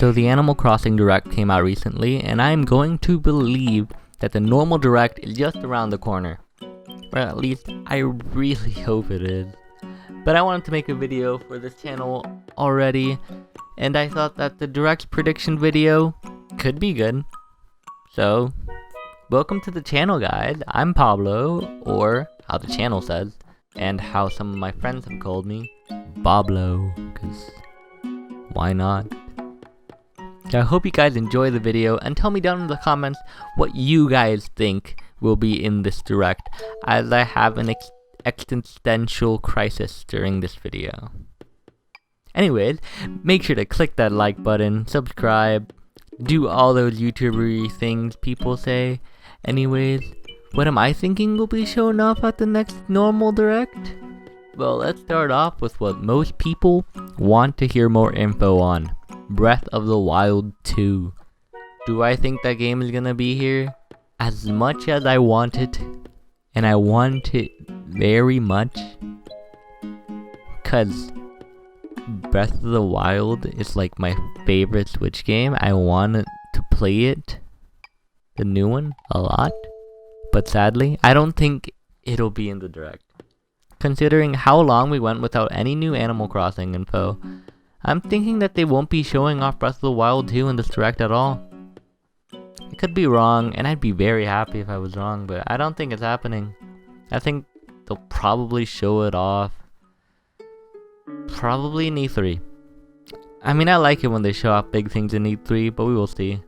So the Animal Crossing Direct came out recently, and I'm going to believe that the normal Direct is just around the corner. Or at least, I really hope it is. But I wanted to make a video for this channel already, and I thought that the Direct prediction video could be good. So, welcome to the channel, guys. I'm Bablo, or how the channel says, and how some of my friends have called me, Bablo, because why not? So I hope you guys enjoy the video, and tell me down in the comments what you guys think will be in this Direct, as I have an existential crisis during this video. Anyways, make sure to click that like button, subscribe, do all those YouTuber-y things people say. Anyways, what am I thinking will be shown off at the next normal Direct? Well, let's start off with what most people want to hear more info on. Breath of the Wild 2. Do I think that game is gonna be here? As much as I want it, and I want it very much, cause Breath of the Wild is like my favorite Switch game. I want to play it, the new one, a lot, but sadly, I don't think it'll be in the Direct. Considering how long we went without any new Animal Crossing info, I'm thinking that they won't be showing off Breath of the Wild 2 in this Direct at all. I could be wrong, and I'd be very happy if I was wrong, but I don't think it's happening. I think they'll probably show it off, probably in E3. I mean, I like it when they show off big things in E3, but we will see.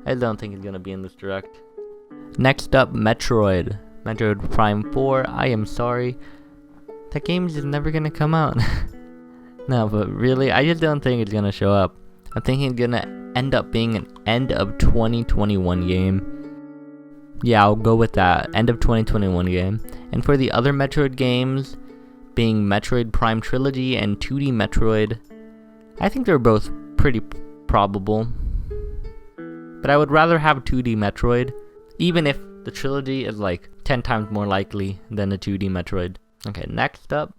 I don't think it's gonna be in this Direct. Next up, Metroid. Metroid Prime 4, I am sorry. That game is just never gonna come out. No, but really, I just don't think it's gonna show up. I'm thinking it's gonna end up being an end of 2021 game. Yeah, I'll go with that. End of 2021 game. And for the other Metroid games, being Metroid Prime Trilogy and 2D Metroid, I think they're both pretty probable. But I would rather have 2D Metroid, even if the trilogy is like 10 times more likely than a 2D Metroid. Okay, next up,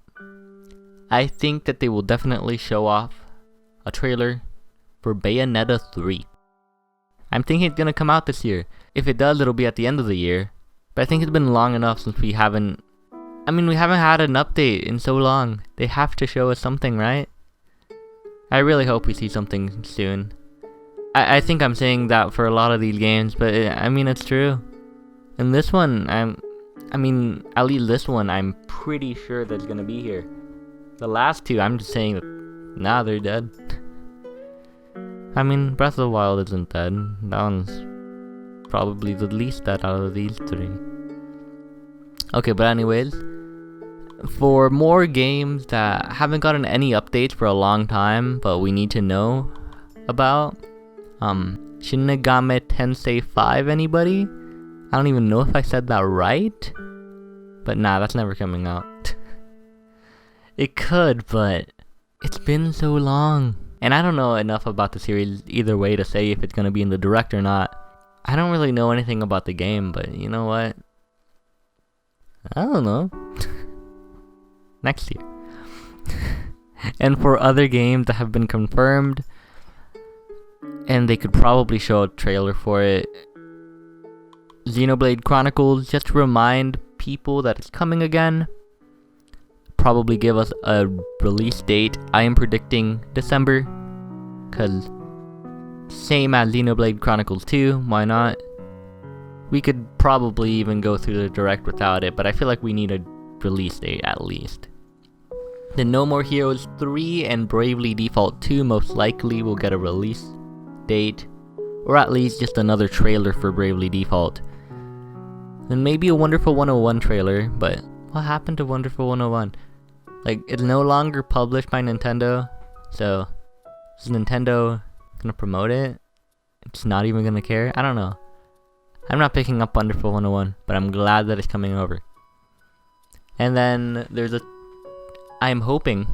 I think that they will definitely show off a trailer for Bayonetta 3. I'm thinking it's gonna come out this year. If it does, it'll be at the end of the year. But I think it's been long enough since we haven't had an update in so long. They have to show us something, right? I really hope we see something soon. I think I'm saying that for a lot of these games, but it's true. And this one, at least this one, I'm pretty sure that's gonna be here. The last two, I'm just saying that, nah, they're dead. Breath of the Wild isn't dead. That one's probably the least dead out of these three. Okay, but anyways, for more games that haven't gotten any updates for a long time, but we need to know about, Shin Megami Tensei 5, anybody? I don't even know if I said that right, but nah, that's never coming out. It could, but it's been so long. And I don't know enough about the series either way to say if it's going to be in the Direct or not. I don't really know anything about the game, but you know what? I don't know. Next year. And for other games that have been confirmed, and they could probably show a trailer for it, Xenoblade Chronicles, just to remind people that it's coming again. Probably give us a release date. I am predicting December, cause same as Xenoblade Chronicles 2, why not? We could probably even go through the Direct without it, but I feel like we need a release date at least. The No More Heroes 3 and Bravely Default 2 most likely will get a release date, or at least just another trailer for Bravely Default. And maybe a Wonderful 101 trailer, but what happened to Wonderful 101? Like, it's no longer published by Nintendo, so is Nintendo gonna promote it? It's not even gonna care? I don't know. I'm not picking up Wonderful 101, but I'm glad that it's coming over. And then I'm hoping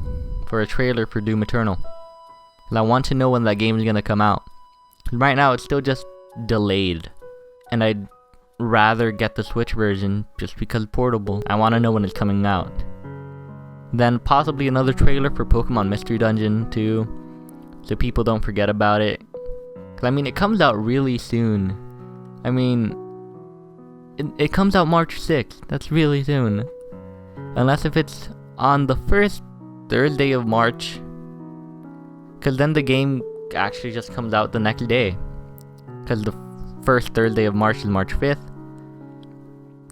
for a trailer for Doom Eternal, because I want to know when that game is gonna come out. Right now, it's still just delayed, and I'd rather get the Switch version just because portable. I want to know when it's coming out. Then possibly another trailer for Pokemon Mystery Dungeon 2, so people don't forget about it. 'Cause I mean, it comes out really soon. I mean, it comes out March 6th. That's really soon. Unless if it's on the first Thursday of March. Because then the game actually just comes out the next day. Because the first Thursday of March is March 5th.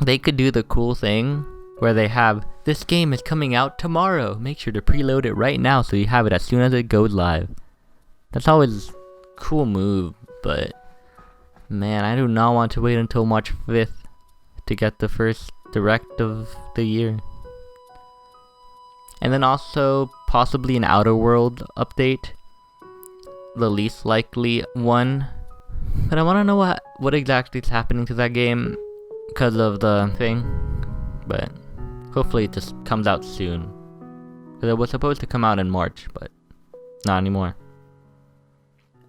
They could do the cool thing where they have, this game is coming out tomorrow. Make sure to preload it right now so you have it as soon as it goes live. That's always a cool move, but man, I do not want to wait until March 5th to get the first direct of the year. And then also possibly an Outer World update, the least likely one. But I want to know what exactly is happening to that game because of the thing. But hopefully it just comes out soon. Because it was supposed to come out in March, but not anymore.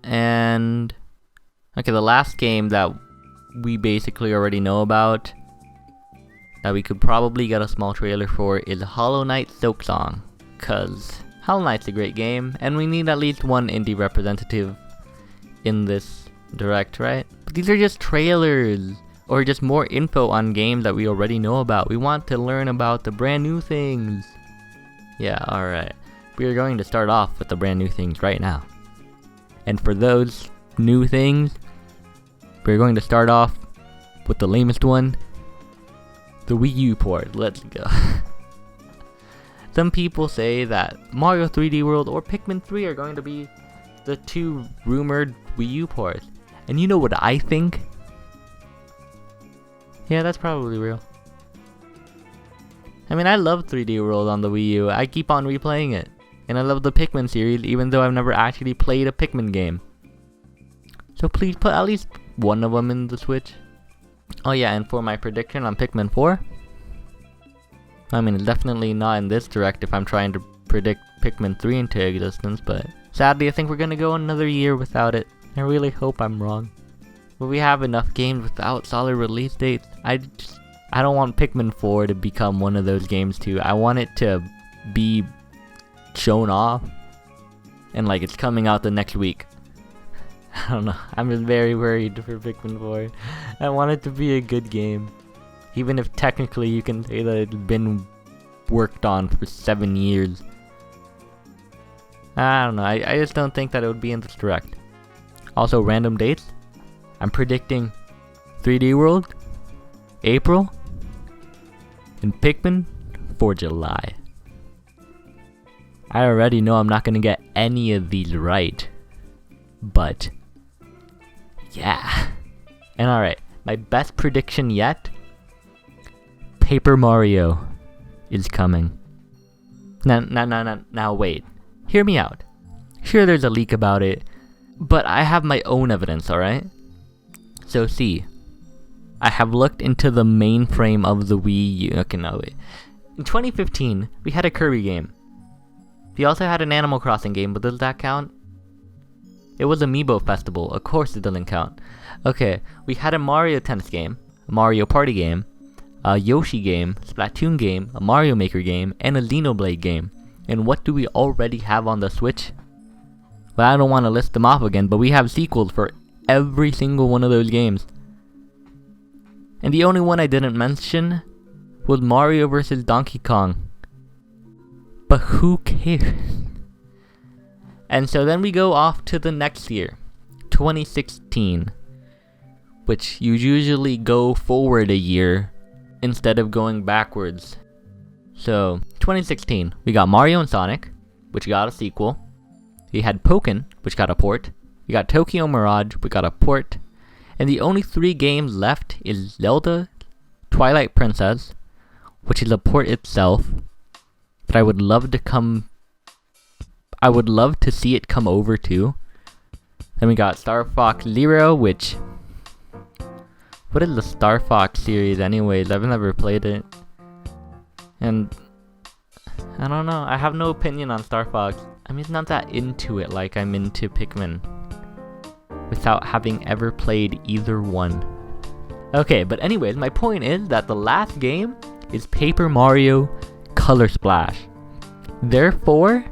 And okay, the last game that we basically already know about, that we could probably get a small trailer for, is Hollow Knight Silksong. Cause Hollow Knight's a great game, and we need at least one indie representative in this direct, right? But these are just trailers, or just more info on games that we already know about. We want to learn about the brand new things. Yeah, alright. We are going to start off with the brand new things right now. And for those new things, we're going to start off with the lamest one, the Wii U port. Let's go. Some people say that Mario 3D World or Pikmin 3 are going to be the two rumored Wii U ports. And you know what I think? Yeah, that's probably real. I mean, I love 3D World on the Wii U. I keep on replaying it. And I love the Pikmin series, even though I've never actually played a Pikmin game. So please put at least one of them in the Switch. Oh yeah, and for my prediction on Pikmin 4, I mean, it's definitely not in this direct if I'm trying to predict Pikmin 3 into existence, but sadly I think we're gonna go another year without it. I really hope I'm wrong. But we have enough games without solid release dates. I don't want Pikmin 4 to become one of those games too. I want it to be shown off and like it's coming out the next week. I don't know, I'm just very worried for Pikmin 4. I want it to be a good game. Even if technically you can say that it's been worked on for 7 years. I don't know, I just don't think that it would be in this direct. Also, random dates. I'm predicting 3D World, April, and Pikmin for July. I already know I'm not gonna get any of these right. But yeah. And alright, my best prediction yet, Paper Mario is coming. Now wait. Hear me out. Sure, there's a leak about it, but I have my own evidence, alright? So see, I have looked into the mainframe of the Wii U. Okay, no wait. In 2015, we had a Kirby game. We also had an Animal Crossing game, but does that count? It was Amiibo Festival, of course it doesn't count. Okay, we had a Mario Tennis game, a Mario Party game, a Yoshi game, Splatoon game, a Mario Maker game, and a Xenoblade game. And what do we already have on the Switch? Well, I don't want to list them off again, but we have sequels for every single one of those games. And the only one I didn't mention was Mario vs. Donkey Kong. But who cares? And so then we go off to the next year, 2016, which you usually go forward a year instead of going backwards. So 2016, we got Mario and Sonic, which got a sequel. We had Pokken, which got a port. We got Tokyo Mirage, which got a port. And the only 3 games left is Zelda, Twilight Princess, which is a port itself, but I would love to see it come over too. Then we got Star Fox Zero, which, what is the Star Fox series anyways? I've never played it. And I don't know, I have no opinion on Star Fox. I'm just not that into it like I'm into Pikmin, without having ever played either one. Okay, but anyways, my point is that the last game is Paper Mario Color Splash. Therefore,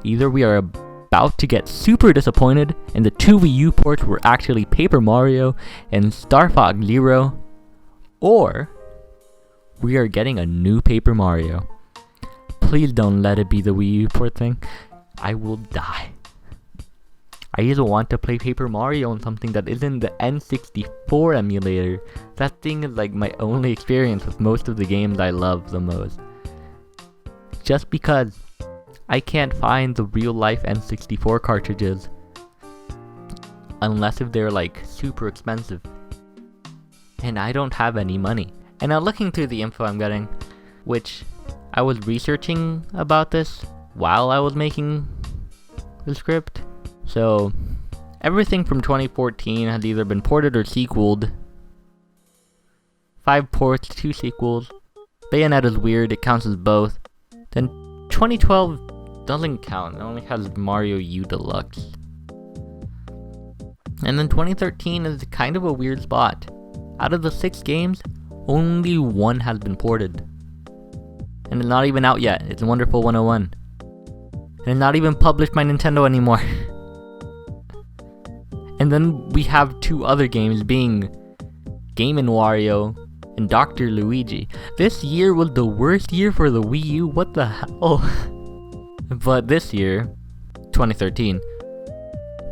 either we are about to get super disappointed and the two Wii U ports were actually Paper Mario and Star Fox Zero, or we are getting a new Paper Mario. Please don't let it be the Wii U port thing. I will die. I just want to play Paper Mario on something that isn't the N64 emulator. That thing is like my only experience with most of the games I love the most. Just because I can't find the real life N64 cartridges unless if they're like super expensive. And I don't have any money. And now looking through the info I'm getting, which I was researching about this while I was making the script. So, everything from 2014 has either been ported or sequeled. 5 ports, 2 sequels. Bayonetta's weird, it counts as both. Then 2012 doesn't count, it only has Mario U Deluxe. And then 2013 is kind of a weird spot. Out of the 6 games, only 1 has been ported. And it's not even out yet, it's Wonderful 101. And it's not even published by Nintendo anymore. And then we have 2 other games being Game & Wario and Dr. Luigi. This year was the worst year for the Wii U, what the hell? But this year, 2013,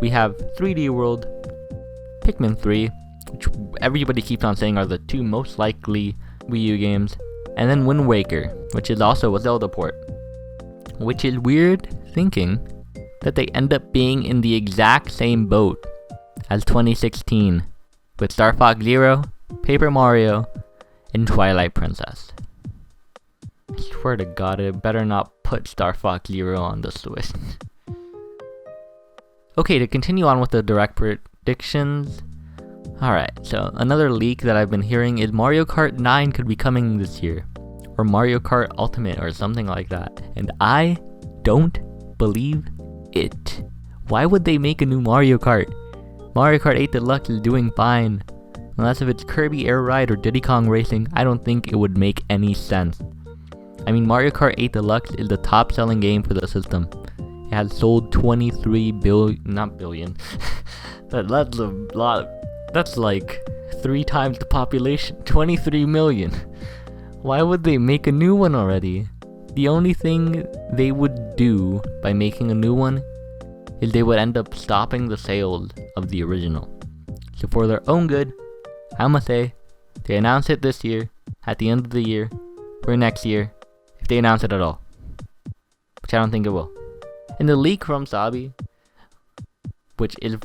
we have 3D World, Pikmin 3, which everybody keeps on saying are the 2 most likely Wii U games, and then Wind Waker, which is also a Zelda port. Which is weird thinking that they end up being in the exact same boat as 2016, with Star Fox Zero, Paper Mario, and Twilight Princess. I swear to God, it better not put Star Fox Zero on the Switch. Okay, to continue on with the direct predictions. Alright, so another leak that I've been hearing is Mario Kart 9 could be coming this year. Or Mario Kart Ultimate or something like that. And I don't believe it. Why would they make a new Mario Kart? Mario Kart 8 Deluxe is doing fine. Unless if it's Kirby Air Ride or Diddy Kong Racing, I don't think it would make any sense. I mean, Mario Kart 8 Deluxe is the top selling game for the system. It has sold 23 billion, not billion. That's a lot. That's like 3 times the population, 23 million. Why would they make a new one already? The only thing they would do by making a new one is they would end up stopping the sales of the original. So for their own good, I'ma say they announce it this year, at the end of the year, or next year, if they announce it at all. Which I don't think it will. And the leak from Sabi, which is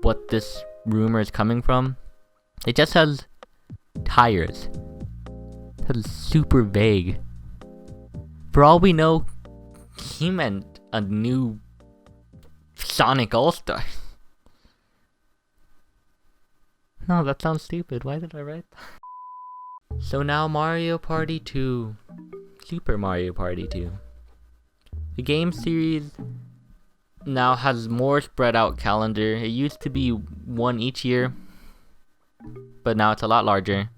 what this rumor is coming from, it just says tires. That is super vague. For all we know, he meant a new Sonic All-Star. No, that sounds stupid. Why did I write that? So now Mario Party 2. Super Mario Party 2. The game series now has more spread out calendar. It used to be 1 each year, but now it's a lot larger.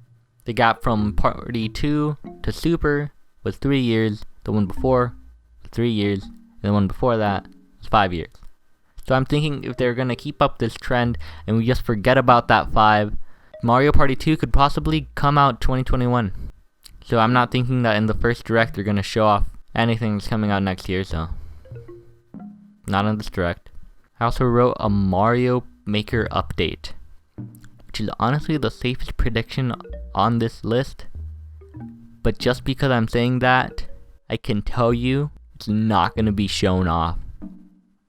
The gap from Party 2 to Super was 3 years. The one before, 3 years. And the one before that was 5 years. So I'm thinking if they're going to keep up this trend and we just forget about that 5, Mario Party 2 could possibly come out 2021. So I'm not thinking that in the first direct they're going to show off anything that's coming out next year, so not in this direct. I also wrote a Mario Maker update, which is honestly the safest prediction on this list. But just because I'm saying that, I can tell you it's not going to be shown off.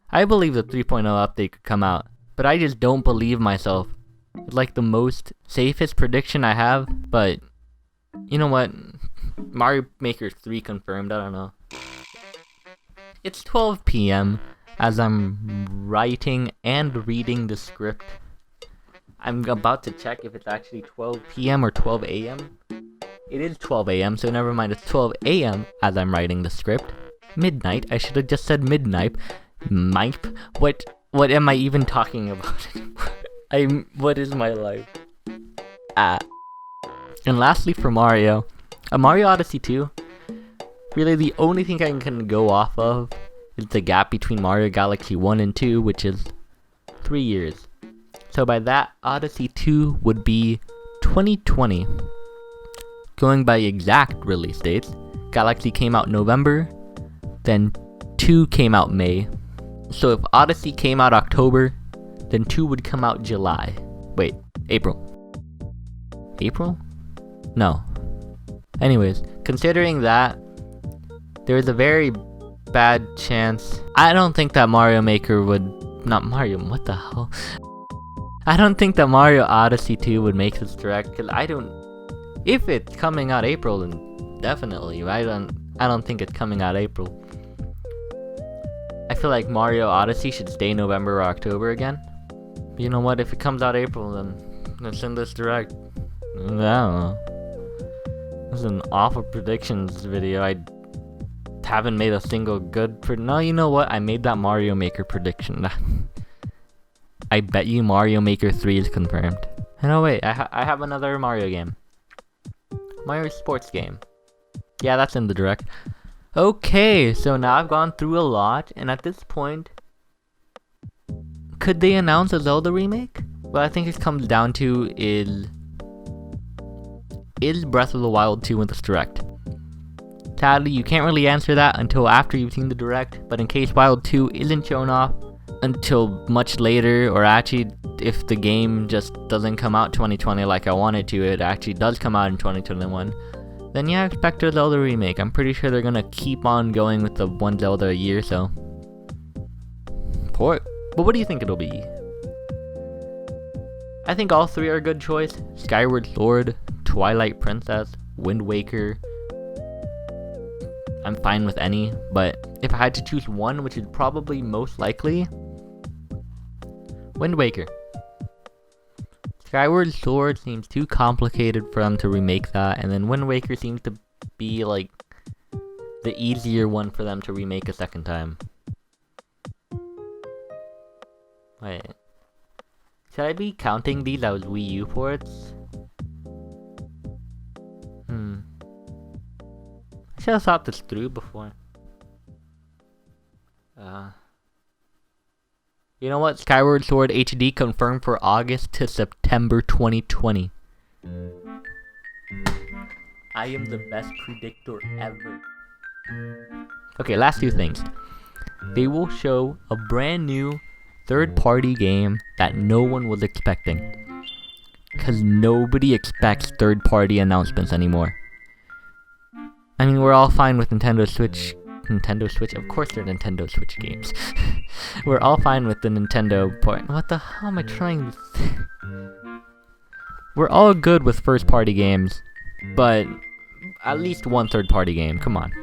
I believe the 3.0 update could come out, but I just don't believe myself. It's like the most safest prediction I have, but you know what? Mario Maker 3 confirmed, I don't know. It's 12 p.m. as I'm writing and reading the script. I'm about to check if it's actually 12 p.m. or 12 a.m. It is 12 a.m., so never mind, it's 12 a.m. as I'm writing the script. Midnight, I should have just said midnight. Mipe? What am I even talking about? What is my life? And lastly for Mario, Mario Odyssey 2, really the only thing I can go off of is the gap between Mario Galaxy 1 and 2, which is 3 years. So by that, Odyssey 2 would be 2020. Going by exact release dates, Galaxy came out November, then 2 came out May. So if Odyssey came out October, then 2 would come out July. Wait, April. April? No. Anyways, considering that, there's a very bad chance. I don't think that Mario Maker would... Not Mario, what the hell? I don't think that Mario Odyssey 2 would make this direct, because I don't... If it's coming out April, then definitely. I don't think it's coming out April. I feel like Mario Odyssey should stay November or October again. You know what, if it comes out April, then let's send this direct. I don't know. This is an awful predictions video. I haven't made a single good no, you know what? I made that Mario Maker prediction. I bet you Mario Maker 3 is confirmed. And oh wait, I have another Mario game. Mario sports game. Yeah, that's in the direct. Okay, so now I've gone through a lot, and at this point, could they announce a Zelda remake? What I think it comes down to is Breath of the Wild 2 in this direct? Sadly, you can't really answer that until after you've seen the direct, but in case Wild 2 isn't shown off until much later, or actually if the game just doesn't come out 2020 like I want it to, it actually does come out in 2021, then yeah, expect a Zelda remake. I'm pretty sure they're gonna keep on going with the one Zelda a year, so port. But what do you think it'll be? I think all three are a good choice. Skyward Sword, Twilight Princess, Wind Waker. I'm fine with any, but if I had to choose one, which is probably most likely, Wind Waker. Skyward Sword seems too complicated for them to remake that, and then Wind Waker seems to be like the easier one for them to remake a second time. Wait. Should I be counting these as Wii U ports? I should have thought this through before. You know what? Skyward Sword HD confirmed for August to September 2020. I am the best predictor ever. Okay, last two things. They will show a brand new third-party game that no one was expecting. Because nobody expects third-party announcements anymore. I mean, we're all fine with Nintendo Switch. Of course they're Nintendo Switch games. We're all fine with the Nintendo part. What the hell am I trying to say? We're all good with first-party games, but at least one third-party game. Come on.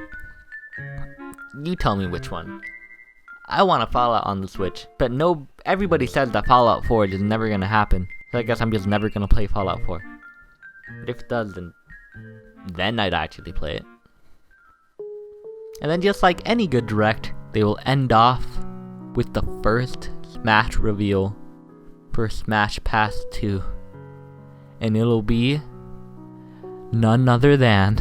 You tell me which one. I want a Fallout on the Switch, but no, everybody says that Fallout 4 is never gonna happen. So I guess I'm just never gonna play Fallout 4. But if it does, then I'd actually play it. And then just like any good direct, they will end off with the first Smash reveal for Smash Pass 2. And it'll be none other than